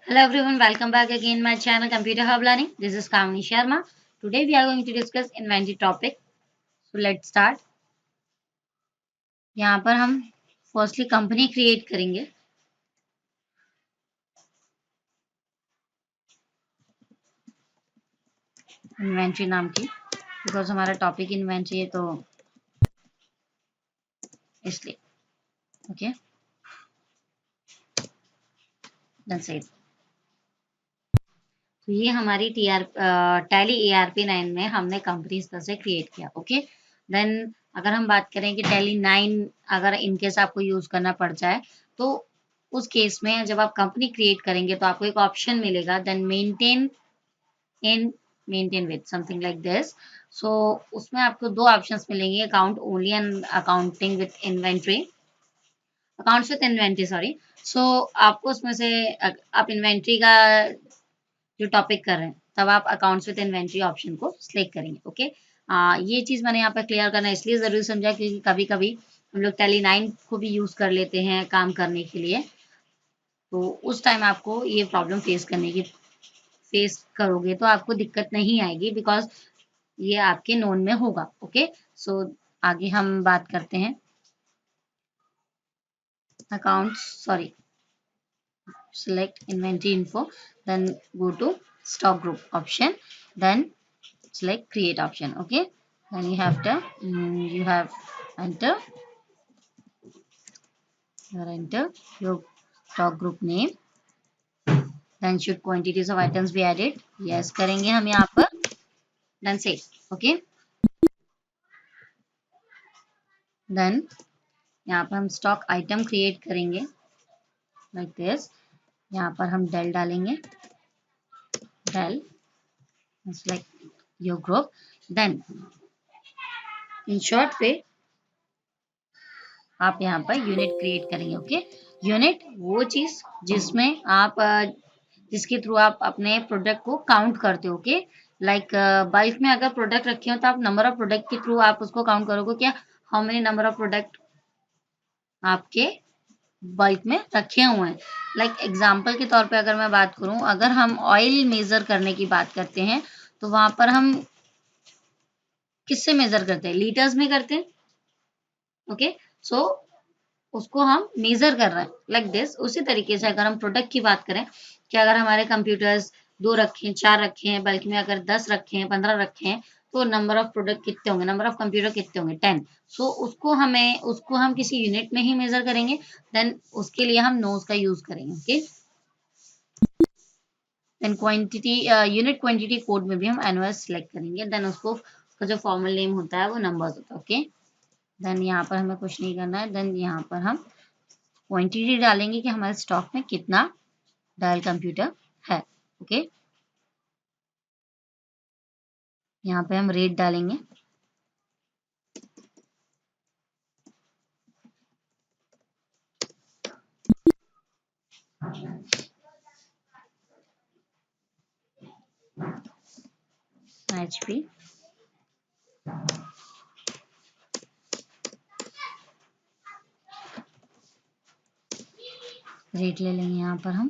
Hello everyone, welcome back again my channel Computer Hub Learning. This is Kamini Sharma. Today we are going to discuss inventory topic. So let's start. यहाँ पर हम firstly company create करेंगे. Inventory नाम की, because हमारा topic inventory है तो इसलिए. Okay, that's it. तो ये हमारी टैली ERP 9 में हमने कंपनी इस तरह से क्रिएट किया. ओके, देन अगर हम बात करें कि टैली 9 अगर इनकेस आपको यूज करना पड़ जाए तो उस केस में जब आप कंपनी क्रिएट करेंगे तो आपको एक ऑप्शन मिलेगा, then maintain with something like this. So उसमें आपको दो ऑप्शंस मिलेंगे, account only and accounting with inventory, accounts with inventory sorry. So आपको उसमें से आप इन्वेंट्री का जो टॉपिक कर रहे हैं तब आप अकाउंट्स विद इन्वेंट्री ऑप्शन को सिलेक्ट करेंगे. ओके, ये चीज मैंने यहाँ पर क्लियर करना इसलिए जरूरी समझा क्योंकि कभी कभी हम लोग टैली 9 को भी यूज कर लेते हैं काम करने के लिए, तो उस टाइम आपको ये प्रॉब्लम फेस करोगे तो आपको दिक्कत नहीं आएगी, बिकॉज ये आपके नोन में होगा. ओके, सो आगे हम बात करते हैं accounts sorry select inventory info, then go to stock group option, then select create option. Okay, then you have enter your stock group name, then should quantities of items be added, yes करेंगे हम यहाँ पर, then save. okay, then यहाँ पर हम stock item create करेंगे like this. यहाँ पर हम डेल डालेंगे, del select your group, then in short पे आप यहाँ पर यूनिट क्रिएट करेंगे. ओके, यूनिट वो चीज जिसमें आप जिसके थ्रू आप अपने प्रोडक्ट को काउंट करते हो. ओके, लाइक बल्क में अगर प्रोडक्ट रखे हो तो आप नंबर ऑफ प्रोडक्ट के थ्रू आप उसको काउंट करोगे, क्या how many number of product आपके बल्क में रखे हुए हैं. लाइक एग्जाम्पल के तौर पे अगर मैं बात करूं, अगर हम ऑयल मेजर करने की बात करते हैं तो वहां पर हम किससे मेजर करते हैं, लीटर्स में करते हैं. ओके, सो उसको हम मेजर कर रहे हैं लाइक दिस. उसी तरीके से अगर हम प्रोडक्ट की बात करें कि अगर हमारे कंप्यूटर्स 2 रखे हैं, 4 रखे हैं, बल्कि में अगर 10 रखे हैं, 15 रखे हैं, तो नंबर ऑफ प्रोडक्ट कितने होंगे, नंबर ऑफ कंप्यूटर कितने होंगे, 10. सो उसको हम किसी यूनिट में ही मेजर करेंगे, देन उसके लिए हम नोज का यूज करेंगे. Okay, then quantity unit quantity code में भी हम एनओएस सिलेक्ट करेंगे, देन उसका जो फॉर्मल नेम होता है वो नंबर्स होता है. ओके, देन यहाँ पर हमें कुछ नहीं करना है, देन यहाँ पर हम क्वांटिटी डालेंगे कि हमारे स्टॉक में कितना डायल कंप्यूटर है. ओके, यहाँ पे हम रेट डालेंगे, HP रेट ले लेंगे यहाँ पर हम.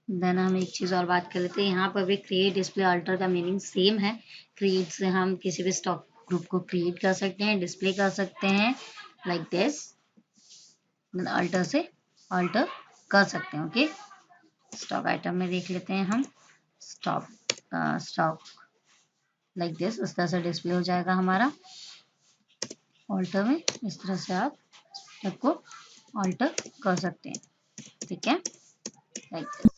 देन हम एक चीज और बात कर लेते हैं, यहाँ पर भी क्रिएट डिस्प्ले अल्टर का मीनिंग सेम है. क्रिएट से हम किसी भी स्टॉक ग्रुप को क्रिएट कर सकते हैं, डिस्प्ले कर सकते हैं लाइक दिस, देन अल्टर से अल्टर कर सकते हैं. ओके, स्टॉक आइटम में देख लेते हैं हम, स्टॉक लाइक दिस, इस तरह से डिस्प्ले हो जाएगा हमारा. ऑल्टर में इस तरह से आप सबको ऑल्टर कर सकते हैं. ठीक है, लाइक दिस.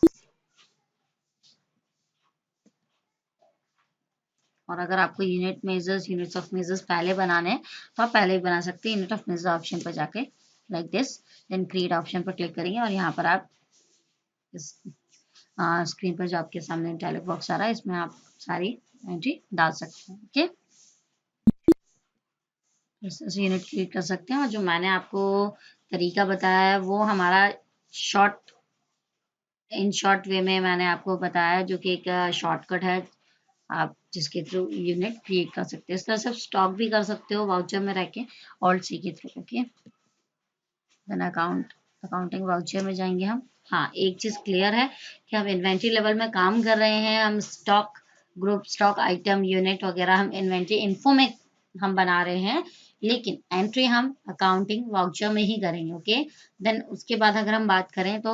और अगर आपको यूनिट्स ऑफ मेजर्स पहले बनाने हैं तो आप पहले भी बना सकते हैं, यूनिट ऑफ मेजर ऑप्शन पर जाके like this, then create option पर क्लिक करेंगे और यहाँ पर आप इस स्क्रीन पर जो आपके सामने डायलॉग बॉक्स आ रहा है इसमें आप सारी एंट्री डाल सकते हैं. ओके, इस तरह से यूनिट क्रिएट कर सकते हैं. और जो मैंने आपको तरीका बताया है वो हमारा इन शॉर्ट वे में मैंने आपको बताया, जो कि एक शॉर्टकट है आप जिसके थ्रू यूनिट क्रिएट कर सकते हो। इस तरह से स्टॉक भी कर सकते हो वाउचर में रह के, ऑल्ट सी के through. Okay, then accounting voucher में जाएंगे हम। हाँ, एक चीज क्लियर है कि हम इन्वेंट्री लेवल में काम कर रहे हैं, हम stock group, stock item, unit वगैरह हम इन्वेंट्री इन्फो में हम बना रहे हैं, लेकिन एंट्री हम अकाउंटिंग वाउचर में ही करेंगे। ओके, देन उसके बाद अगर हम बात करें तो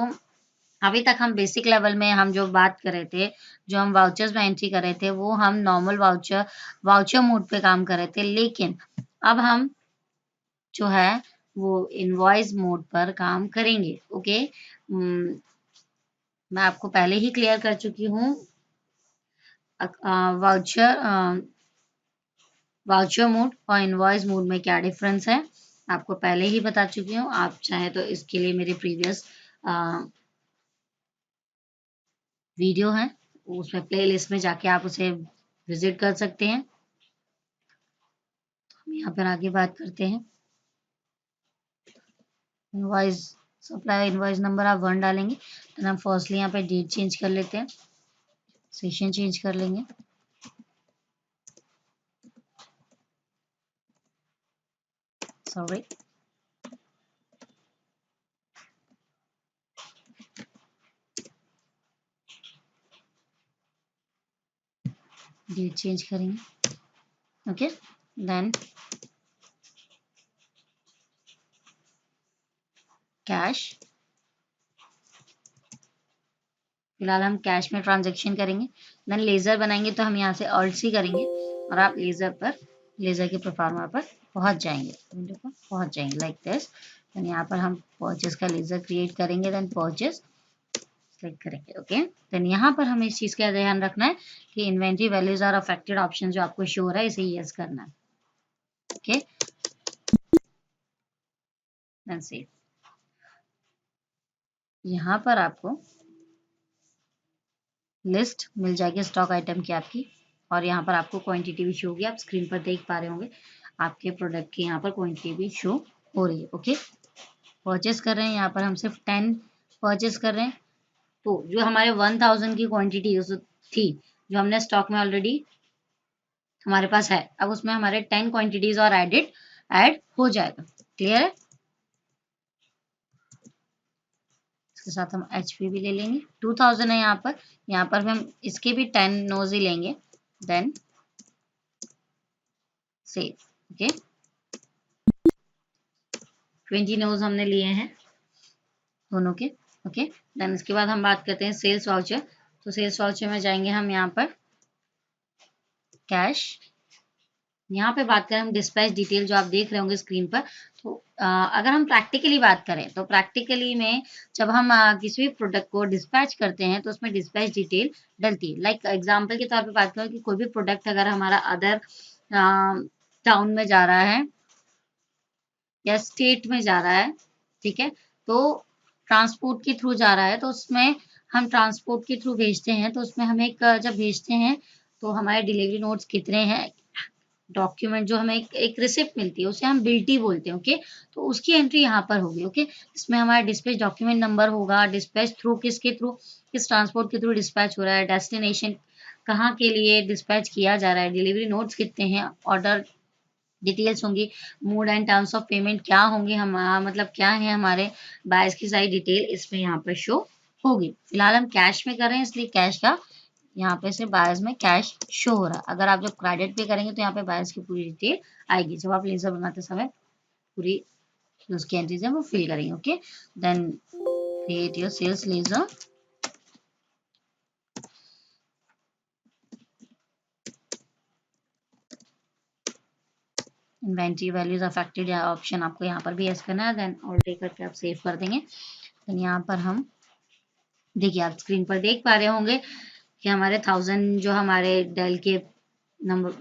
अभी तक हम बेसिक लेवल में हम जो बात कर रहे थे, जो हम वाउचर्स में एंट्री कर रहे थे, वो हम नॉर्मल वाउचर मोड पे काम कर रहे थे, लेकिन अब हम जो है वो इनवॉइस मोड पर काम करेंगे। ओके, मैं आपको पहले ही क्लियर कर चुकी हूँ वाउचर वाउचर मोड और इनवॉइस मोड में क्या डिफरेंस है, आपको पहले ही बता चुकी हूँ। आप चाहे तो इसके लिए मेरी प्रीवियस वीडियो है, उसमें प्लेलिस्ट में जाके आप उसे विजिट कर सकते हैं। हम यहाँ पर आगे बात करते हैं। इनवॉइस सप्लाई इनवॉइस नंबर आप 1 डालेंगे, तो हम फर्स्टली यहाँ पे डेट चेंज कर लेते हैं, सेशन चेंज कर लेंगे। सॉरी, डेट चेंज करेंगे। ओके, देन कैश, फिलहाल हम कैश में ट्रांजेक्शन करेंगे। देन लेजर बनाएंगे, तो हम यहाँ से ऑल्ट सी करेंगे और आप लेजर के परफॉर्मर पर पहुंच जाएंगे, विंडो पर पहुंच जाएंगे लाइक दिस। देन यहाँ पर हम परचेस का लेजर क्रिएट करेंगे, देन परचेस क्लिक करेंगे। ओके, देन यहाँ पर हमें इस चीज़ का ध्यान रखना है कि inventory values are affected option जो आपको शो हो रहा है, इसे यस करना है। Okay, then save. यहाँ पर आपको लिस्ट मिल जाएगी स्टॉक आइटम की आपकी, और यहाँ पर आपको क्वांटिटी भी शो होगी। आप स्क्रीन पर देख पा रहे होंगे आपके प्रोडक्ट की यहाँ पर क्वांटिटी भी शो हो रही है। ओके, परचेस कर रहे हैं, यहाँ पर हम सिर्फ 10 परचेस कर रहे हैं। तो जो हमारे 1000 की क्वांटिटी थी, जो हमने स्टॉक में ऑलरेडी हमारे पास है, अब उसमें हमारे 10 क्वांटिटीज और ऐड हो जाएगा। क्लियर है? इसके साथ हम HP भी ले लेंगे, 2000 है यहाँ पर भी हम इसके भी 10 नोज ही लेंगे, देन सेव। ओके, 20 नोज हमने लिए हैं दोनों के। ओके, देन इसके बाद हम बात करते हैं सेल्स वाउचर। तो सेल्स वाउचर में जाएंगे हम यहाँ पर कैश, यहाँ पे बात करें हम डिस्पैच डिटेल जो आप देख रहे होंगे स्क्रीन पर। तो अगर हम प्रैक्टिकली बात करें तो प्रैक्टिकली में जब हम किसी भी प्रोडक्ट को डिस्पैच करते हैं तो उसमें डिस्पैच डिटेल डलती है। लाइक एग्जांपल के तौर पे बात करें कि कोई भी प्रोडक्ट अगर हमारा अदर टाउन में जा रहा है या स्टेट में जा रहा है, ठीक है, तो ट्रांसपोर्ट के थ्रू जा रहा है, तो उसमें हम ट्रांसपोर्ट के थ्रू भेजते हैं, तो उसमें हम जब भेजते हैं तो हमारे डिलीवरी नोट्स कितने हैं, डॉक्यूमेंट जो हमें एक रिसिप्ट मिलती है उसे हम बिल्टी बोलते हैं। ओके, तो उसकी एंट्री यहाँ पर होगी। ओके, इसमें हमारा डिस्पैच डॉक्यूमेंट नंबर होगा, डिस्पैच थ्रू किसके थ्रू, किस ट्रांसपोर्ट के थ्रू डिस्पैच हो रहा है, डेस्टिनेशन कहाँ के लिए डिस्पैच किया जा रहा है, डिलीवरी नोट्स कितने हैं, ऑर्डर डिटेल्स होंगी, mode and terms of payment क्या होंगे, हम मतलब क्या है हमारे बायर्स की सारी डिटेल इसमें यहाँ पर शो होगी। फिलहाल हम कैश में कर रहे हैं, इसलिए कैश का यहाँ पे से बायर्स में कैश शो हो रहा है। अगर आप जब क्रेडिट पे करेंगे तो यहाँ पे बायर्स की पूरी डिटेल आएगी। जब आप लेजर बनाते समय पूरी उसकी एंट्रीज है वो फिल करेंगे। Okay, then create your sales ledger. Inventory values affected option आपको यहाँ पर भी यस करना है, देन ऑल टेक करके आप सेव कर देंगे। देन यहाँ पर हम देखिए आप स्क्रीन पर देख पा रहे होंगे कि हमारे 1000 जो हमारे डेल के नंबर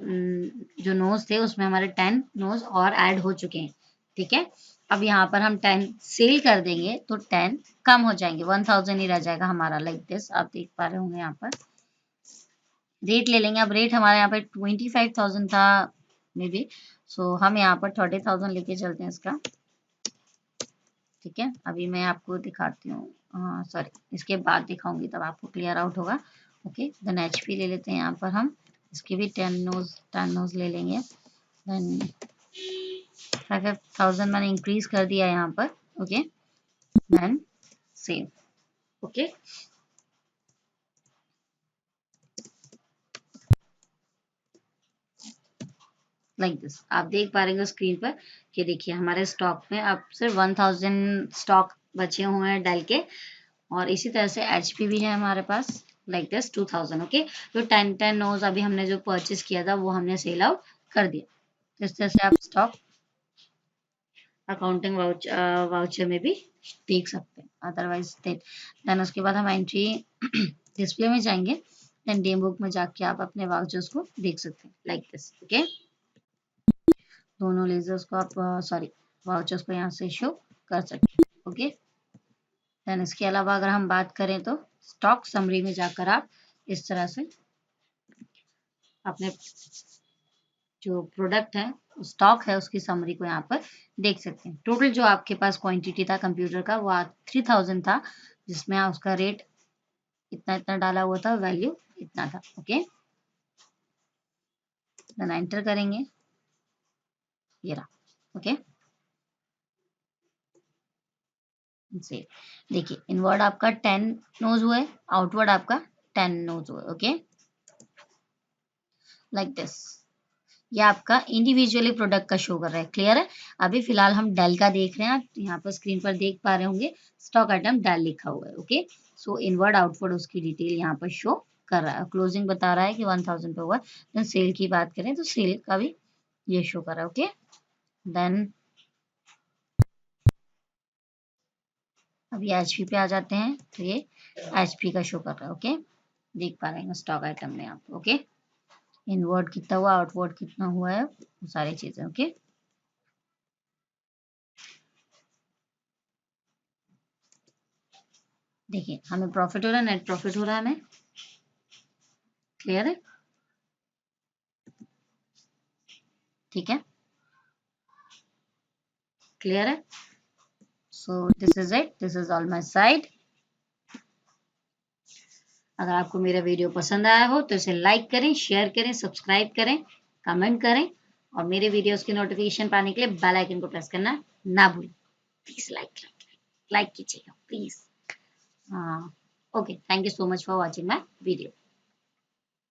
जो नोज थे उसमें हमारे 10 नोज और ऐड हो चुके हैं। ठीक है, अब यहाँ पर हम 10 सेल कर देंगे तो 10 कम हो जाएंगे, 1000 ही रह जाएगा हमारा, लाइक दिस आप देख पा रहे होंगे। यहाँ पर रेट ले लेंगे। अब रेट हमारे यहाँ पे 25,000 था मे बी, सो हम यहाँ पर 30,000 लेके चलते हैं इसका। ठीक है, अभी मैं आपको दिखाती हूँ, सॉरी इसके बाद दिखाऊंगी तब आपको क्लियर आउट होगा। ओके, देन HP ले लेते हैं यहाँ पर हम इसके भी 10 नोज ले लेंगे। देन 5,000 मैंने इंक्रीज कर दिया यहाँ पर। Okay, then save. Okay, like this आप देख पा रहे हो स्क्रीन पर कि देखिए हमारे स्टॉक में अब सिर्फ 1000 स्टॉक बचे हुए हैं डेल के, और इसी तरह से एचपी भी है हमारे पास लाइक दिस 2000। ओके, तो 10 नोज अभी हमने जो परचेज किया था वो हमने सेल आउट कर दिया। इस तरह से आप स्टॉक अकाउंटिंग वाउचर में भी देख सकते हैं। अदरवाइज देन उसके बाद हम एंट्री डिस्प्ले में जाएंगे, देन डेम बुक में जाके आप अपने वाउचर्स को देख सकते हैं लाइक दिस। ओके, दोनों लेजर्स को आप सॉरी वाउचर्स को यहाँ से शो कर सकते हैं। ओके, देन इसके अलावा अगर हम बात करें तो स्टॉक समरी में जाकर आप इस तरह से अपने जो प्रोडक्ट है स्टॉक है उसकी समरी को यहाँ पर देख सकते हैं। टोटल जो आपके पास क्वांटिटी था कंप्यूटर का वो 3000 था, जिसमें उसका रेट इतना इतना डाला हुआ था, वैल्यू इतना था। ओके, देन एंटर करेंगे, ये रहा। ओके, से देखिए इनवर्ड आपका 10 नोज हुआ है, आउटवर्ड आपका 10 नोज हुआ है। ओके, लाइक दिस ये आपका इंडिविजुअली प्रोडक्ट का शो कर रहा है। क्लियर है? अभी फिलहाल हम डेल का देख रहे हैं, आप यहाँ पर स्क्रीन पर देख पा रहे होंगे स्टॉक आइटम डेल लिखा हुआ है। ओके, सो इनवर्ड आउटवर्ड उसकी डिटेल यहाँ पर शो कर रहा है। क्लोजिंग बता रहा है कि 1000 पे हुआ है। देन सेल की बात करें तो सेल का भी ये शो कर रहा है। ओके, देन अभी एचपी पे आ जाते हैं तो ये एचपी का शो कर रहा है। ओके, देख पा रहे हैं स्टॉक आइटम में आप। ओके, इनवर्ड कितना हुआ, आउटवर्ड कितना हुआ है, वो सारी चीजें। ओके, देखिए हमें प्रॉफिट हो रहा है, नेट प्रॉफिट हो रहा है हमें। क्लियर है? ठीक है, क्लियर है? So this is it, this is all my side. अगर आपको मेरा वीडियो पसंद आया हो तो इसे लाइक करें, शेयर करें, सब्सक्राइब करें, कमेंट करें, और मेरे वीडियोस की नोटिफिकेशन पाने के लिए बेल आइकन को प्रेस करना ना भूलें। प्लीज लाइक कीजिएगा प्लीज। हाँ, okay, thank you so much for watching my video.